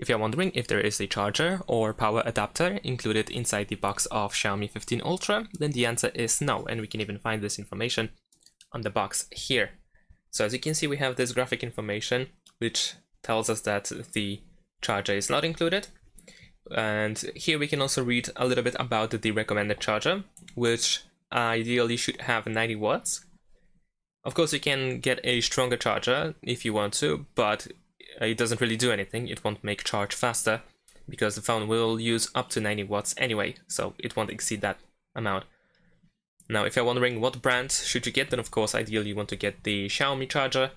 If you're wondering if there is a charger or power adapter included inside the box of Xiaomi 15 Ultra, then the answer is no, and we can even find this information on the box here. So as you can see, we have this graphic information which tells us that the charger is not included. And here we can also read a little bit about the recommended charger, which ideally should have 90 watts. Of course, you can get a stronger charger if you want to, but it doesn't really do anything. It won't make charge faster because the phone will use up to 90 watts anyway, so it won't exceed that amount. Now, if you're wondering what brand should you get, then of course, ideally you want to get the Xiaomi charger.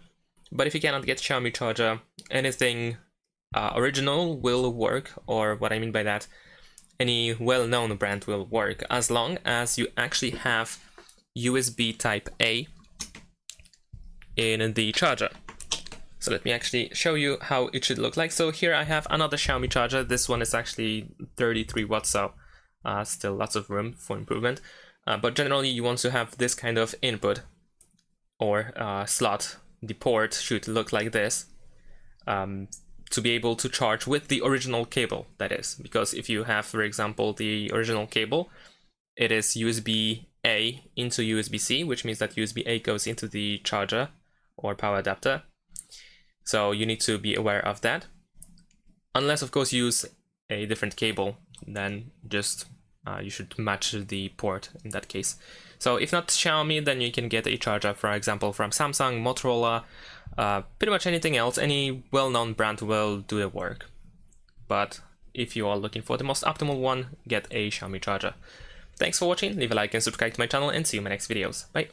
But if you cannot get Xiaomi charger, anything original will work, or what I mean by that, any well-known brand will work, as long as you actually have USB Type A in the charger. So let me actually show you how it should look like. So here I have another Xiaomi charger. This one is actually 33 watts, so still lots of room for improvement. But generally you want to have this kind of input or slot. The port should look like this to be able to charge with the original cable, that is. Because if you have, for example, the original cable, it is USB-A into USB-C, which means that USB-A goes into the charger or power adapter. So you need to be aware of that. Unless, of course, you use a different cable, then just you should match the port in that case. So if not Xiaomi, then you can get a charger, for example, from Samsung, Motorola, pretty much anything else. Any well-known brand will do the work. But if you are looking for the most optimal one, get a Xiaomi charger. Thanks for watching, leave a like and subscribe to my channel, and see you in my next videos. Bye!